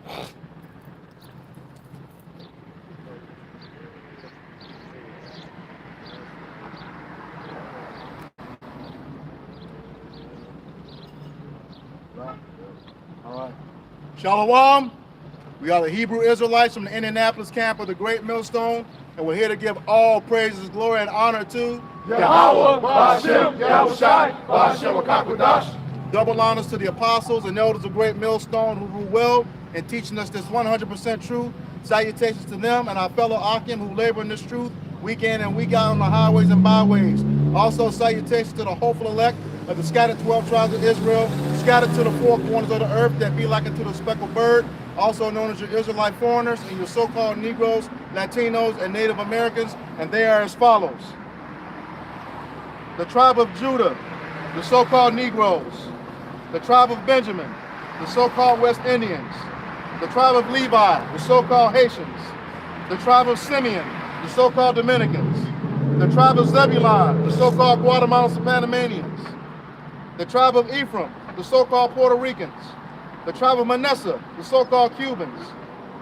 All right. Shalom. We are the Hebrew Israelites from the Indianapolis camp of the Great Millstone, and we're here to give all praises, glory, and honor to Yahawah, Ba'ashem, Yahawashi, Ba'ashem, Akakodash. Double honors to the apostles and elders of Great Millstone who rule well in teaching us this 100% truth. Salutations to them and our fellow Akim who labor in this truth week in and week out on the highways and byways. Also salutations to the hopeful elect of the scattered 12 tribes of Israel, scattered to the four corners of the earth that be like unto the speckled bird, also known as your Israelite foreigners and your so-called Negros, Latinos, and Native Americans, and they are as follows. The tribe of Judah, the so-called Negros. The tribe of Benjamin, the so-called West Indians. The tribe of Levi, the so-called Haitians. The tribe of Simeon, the so-called Dominicans. The tribe of Zebulun, the so-called Guatemalans and Panamanians. The tribe of EPHRAIM, the so-called Puerto Ricans. The tribe of MANASSEH, the so-called Cubans.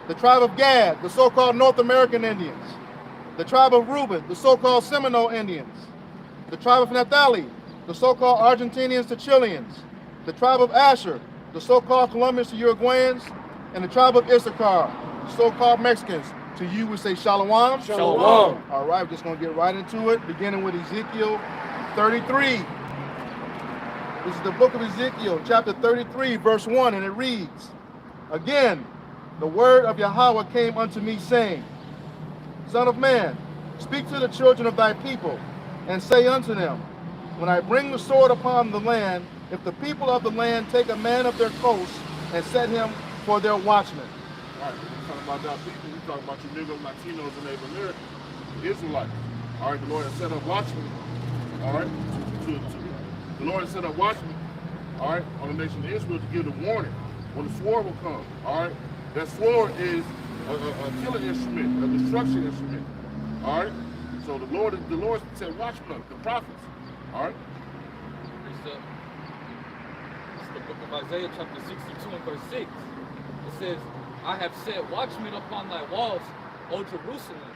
The tribe of Gad, the so-called North American Indians. The tribe of REUBEN, the so-called Seminole Indians. The tribe of NAPHTALI, the so-called Argentinians to Chileans. The tribe of Asher, the so-called Colombians to Uruguayans. And the tribe of ISSACHAR, the so-called Mexicans. To you, we say Shalom. Shalom. All right, we're just going to get right into it, beginning with Ezekiel 33. This is the book of Ezekiel, chapter 33, verse 1, and it reads, Again, the word of Yahawah came unto me, saying, Son of man, speak to the children of thy people, and say unto them, When I bring the sword upon the land, if the people of the land take a man of their coast and set him for their watchman. All right, we're talking about our people. We're talking about you Negros, Latinos, and Native Americans, the Israelites. All right, the Lord has set up watchmen. All right, the Lord has set up watchmen. All right, on the nation of Israel to give the warning when the sword will come. All right, that sword is a killing instrument, a destruction instrument. All right, so the Lord said watchmen up, the prophets. All right. It's the book of Isaiah, chapter 62 and verse 6. It says, I have set watchmen upon thy walls, O Jerusalem,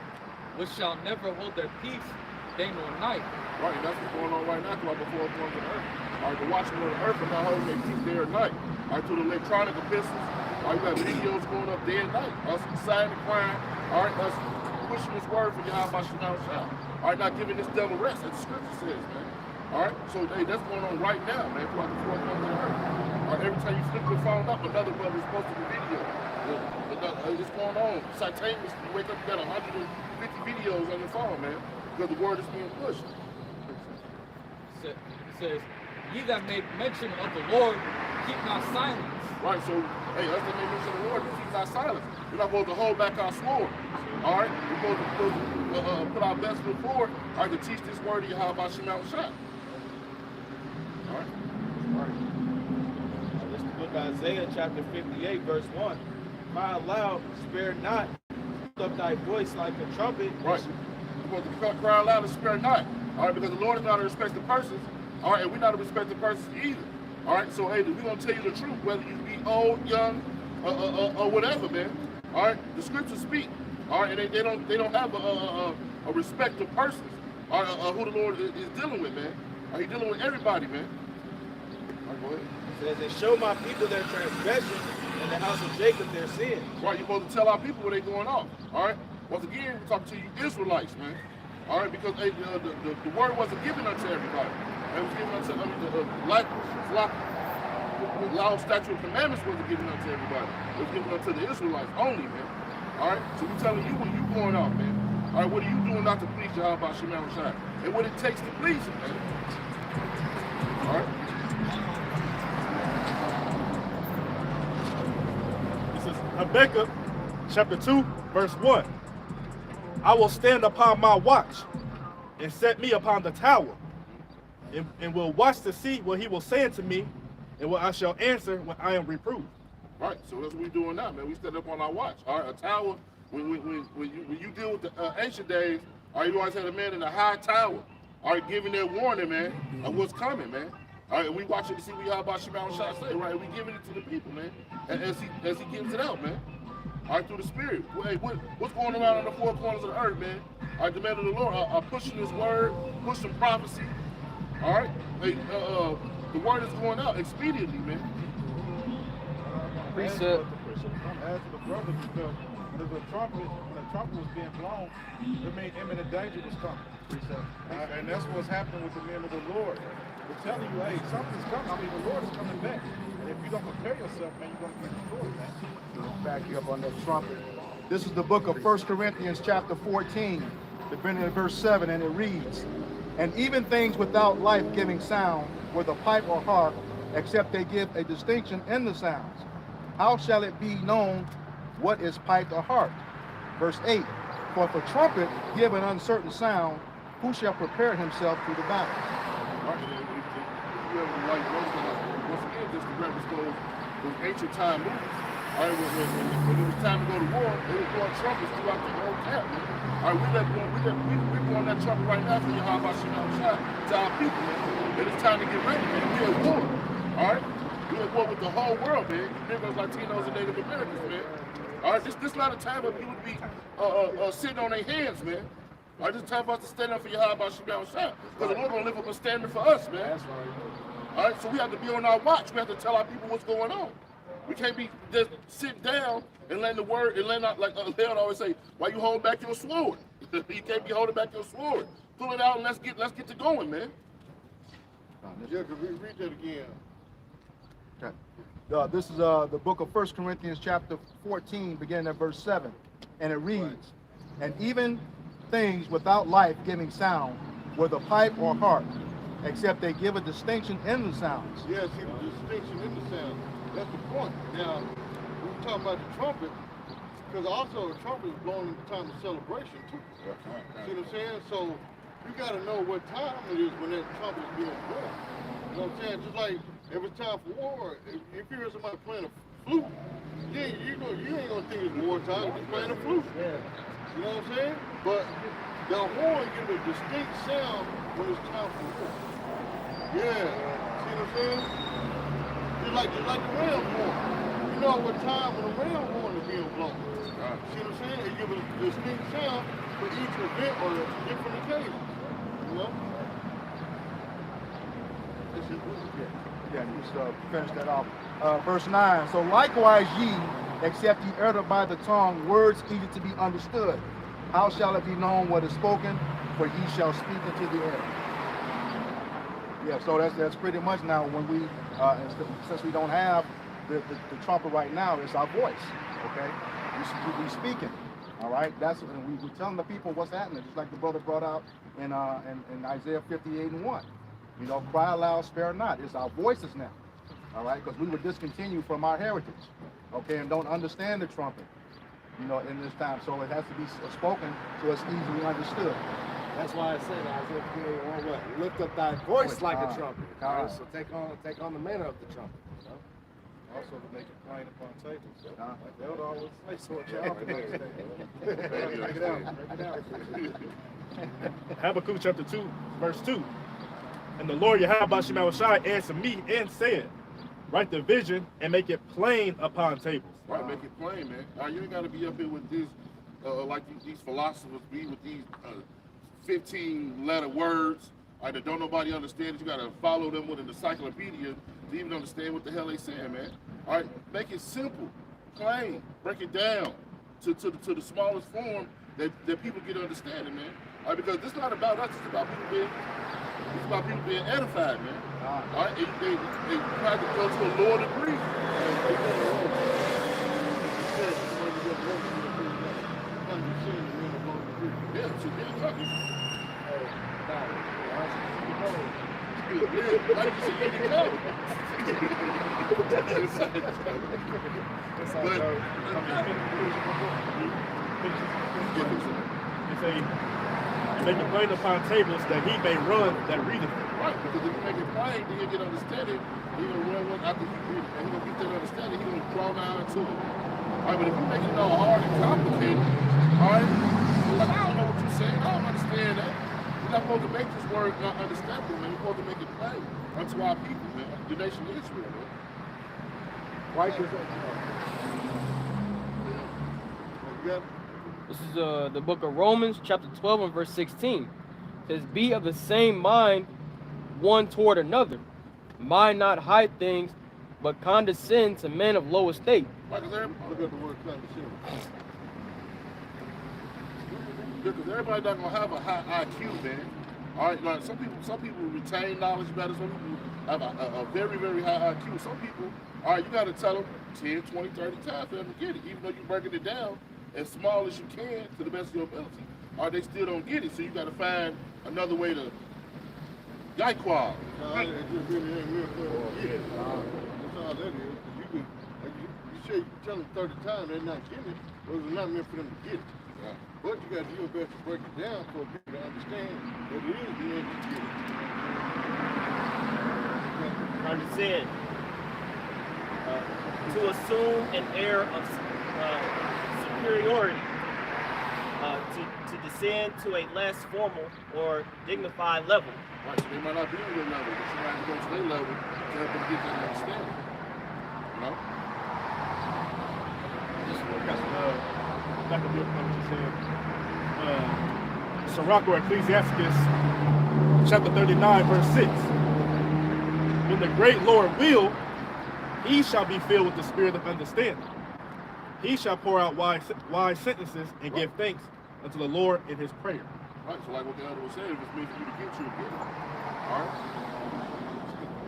which shall never hold their peace day nor night. Right, and that's what's going on right now before it's going to the earth. All right, the watchmen of the earth are not holding their peace day or night. All right, to the electronic epistles. All right, you got videos going up day and night. Us inciting the crime. All right, us pushing this word for Yahawashi He. All right, not giving this devil rest, as the scripture says, man. All right, so hey, that's going on right now, man. Throughout the four corners of the earth. All right, every time you flip your phone up, another brother is posting a video. It's going on simultaneously. You wake up, you got 150 videos on your phone, man, because the word is being pushed. It says, Ye that make mention of the Lord, keep not silence. Right, so hey, us that make mention of the Lord, keep not silence. We're not supposed to hold back our sword. All right, we're supposed to put our best foot forward. All right, to teach this word of Yahawashi He. All right. This is the book of Isaiah, chapter 58, verse 1. Cry aloud, spare not, lift up thy voice like a trumpet. Right. You're supposed to cry aloud and spare not. All right, because the Lord is not a respected persons. All right, and we're not a respected persons either. All right, so hey, we're going to tell you the truth, whether you be old, young, or whatever, man. All right, the scriptures speak. All right, and they don't have a respect of persons. All right, who the Lord is dealing with, man. Are you dealing with everybody, man? All right, go ahead. It says, and show my people their transgression, and the house of Jacob their sin. Right, you're supposed to tell our people where they're going off. All right, once again, we're talking to you Israelites, man. All right, because hey, the word wasn't given unto everybody. It was given unto the law, statute, and commandments wasn't given unto everybody. It was given unto the Israelites only, man. All right, so we're telling you when you're going off, man. All right, what are you doing not to please Yahawashi He? And what it takes to please him, man. All right. This is Habakkuk, chapter 2, verse 1. I will stand upon my watch and set me upon the tower, and will watch to see what he will say unto me, and what I shall answer when I am reproved. Right, so that's what we're doing now, man. We stand up on our watch. All right, a tower, when you deal with the ancient days, all right, you always had a man in a high tower, all right, giving their warning, man, of what's coming, man. All right, and we watching to see what Yahawah He say, right? And we giving it to the people, man. And as he gives it out, man. All right, through the Spirit. Hey, what's going around on the four corners of the earth, man? All right, the men of the Lord are pushing His word, pushing prophecy. All right, hey, the word is going out expediently, man. Precept. As to the brothers, because when the trumpet was being blown, it meant imminent danger was coming. And that's what's happening with the men of the Lord. We're telling you, hey, something's coming. I mean, the Lord is coming back. And if you don't prepare yourself, man, you're going to get destroyed, man. Back you up on that trumpet. This is the book of 1 Corinthians chapter 14, beginning at verse 7, and it reads, "And even things without life-giving sound, whether pipe or harp, except they give a distinction in the sounds. How shall it be known what is piped or harped?" Verse 8, "For if a trumpet give an uncertain sound, who shall prepare himself to the battle?" Right, like once again, just to reference those ancient time movies. All right, when it was time to go to war, they were blowing trumpets throughout the whole camp. All right, we're blowing that trumpet right now for Yahawah He to our people, man. And it's time to get ready, man. We're at war. All right, we're at war with the whole world, man. Negros, Latinos, and Native Americans, man. All right, this not a time for people to be sitting on their hands, man. All right, this is time for us to stand up for Yahawah He, because the Lord gonna live up a standard for us, man. That's right. All right, so we have to be on our watch. We have to tell our people what's going on. We can't be just sitting down and letting the word, and letting out, like Leon always say, why you hold back your sword? You can't be holding back your sword. Pull it out and let's get to going, man. Yeah, could we read that again? Okay. This is the book of 1 Corinthians chapter 14, beginning at verse 7. And it reads, "And even things without life giving sound, whether pipe or harp, except they give a distinction in the sounds." Yeah, see the distinction in the sound. That's the point. Now, we were talking about the trumpet, because also the trumpet is blown at the time of celebration too. See what I'm saying? So you got to know what time it is when that trumpet is being blown. You know what I'm saying? Just like if it's time for war, if you hear somebody playing a flute, you ain't gonna think it's wartime. He's playing a flute. You know what I'm saying? But the horn gives a distinct sound when it's time for war. Yeah. See what I'm saying? Just like the ram horn. You know what time when the ram horn is being blown. See what I'm saying? It gives a distinct sound for each event or a different occasion. You know? This is Yeah, just finish that off. Verse 9, "So likewise ye, except ye utter by the tongue words easy to be understood, how shall it be known what is spoken? For ye shall speak into the air." Yeah, so that's pretty much now when we, since we don't have the trumpet right now, it's our voice, okay? We speaking, all right? And we're telling the people what's happening, just like the brother brought out in Isaiah 58:1. You know, cry aloud, spare not. It's our voices now, all right? Because we were discontinued from our heritage, okay, and don't understand the trumpet, you know, in this time. So it has to be spoken so it's easily understood. That's why I said Isaiah 58:1, what? Lift up thy voice like a trumpet. All right? So take on the manner of the trumpet. You know? also to make it plain upon tables. Like they would always say, so what y'all can understand. Habakkuk chapter 2, verse 2. And the Lord Yahawashi He answered me and said, write the vision and make it plain upon tables. Right, make it plain, man. You ain't got to be up here with these, like these philosophers be with these 15-letter words that don't nobody understand. You got to follow them with an encyclopedia to even understand what the hell they saying, man. All right, make it simple, plain, break it down to the smallest form that people get understanding, man. All right, because this is not about us, it's about people being edified, man. All right, they try to go to a lower degree. Yeah, so they're talking. Like you said, you know. You make it plain upon tables that he may run that readeth. Right, because if you make it plain, then you get understanding. He's going to run one after you read it. And he's going to get that understanding. He's going to draw down into it. All right, but if you make it all hard and complicated, all right, like, I don't know what you're saying. I don't understand that. not supposed to make this word not understandable, man. You're supposed to make it plain unto our people, man. The nation of Israel, man. Why? Because You got it? This is the book of Romans, chapter 12 and verse 16. It says, be of the same mind one toward another. Mind not high things, but condescend to men of low estate. Like, Look at the word condescend. because everybody not gonna have a high IQ, man. All right, like some people retain knowledge better. Some people have a very, very high IQ. Some people, all right, you got to tell them 10, 20, 30 times for them to get it, even though you're breaking it down as small as you can to the best of your ability. All right, they still don't get it, so you got to find another way to Yahawah. It just really ain't meant for them to get it. That's all that is. You can, like you say, you tell them 30 times they're not getting it, those are not meant for them to get it. Yeah. But you got to do your best to break it down for people to understand that it is meant to get it. Condescend. To assume an air of superiority. To descend to a less formal or dignified level. Right, so they might not be on your level, but you might have to go to their level to help them get that understanding. You know? Just back up your what you said. Sirach or Ecclesiasticus, chapter 39, verse 6. When the great Lord will, he shall be filled with the spirit of understanding. He shall pour out wise sentences and give thanks unto the Lord in his prayer. Right, so like what the elder was saying, if it's meant for you to get, you'll get it. All right?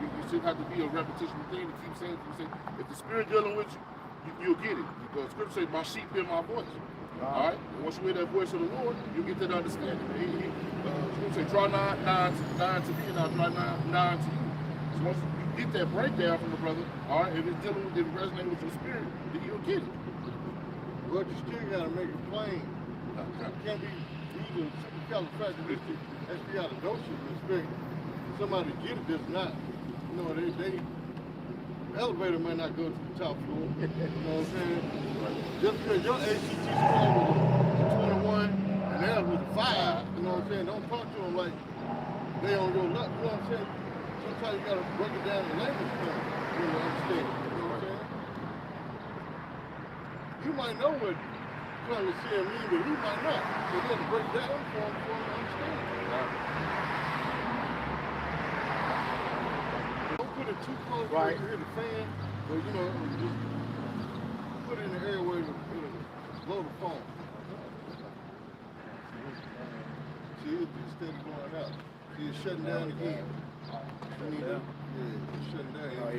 You shouldn't have to be a repetition thing to keep saying. You say, if the spirit dealing with you, you'll get it. Because scripture says, my sheep hear my voice. All right? And once you hear that voice of the Lord, you'll get that understanding. Scripture say, draw nigh to me, and I'll draw nigh to you. So once you get that breakdown from the brother, all right, if it's dealing with, if it resonates with your spirit, then you'll get it. But you still got to make it plain. You can't be using supercalifragilistic expialidocious and expect somebody to get it that's not. You know, the elevator might not go to the top floor. You know what I'm saying? Just because your ACT score was a 21 and theirs was a 5, you know what I'm saying? Don't talk to them like they on your luck. You know what I'm saying? Sometimes you got to break it down in language for them to understand. You know what I'm saying? You might know what condescend means, but he might not. So you have to break that up for him to understand. Don't put it too close where you hear the fan, but you know, just put it in the airway to blow the phone. See, it's steady going out. See, it's shutting down again. Yeah, it's shutting down.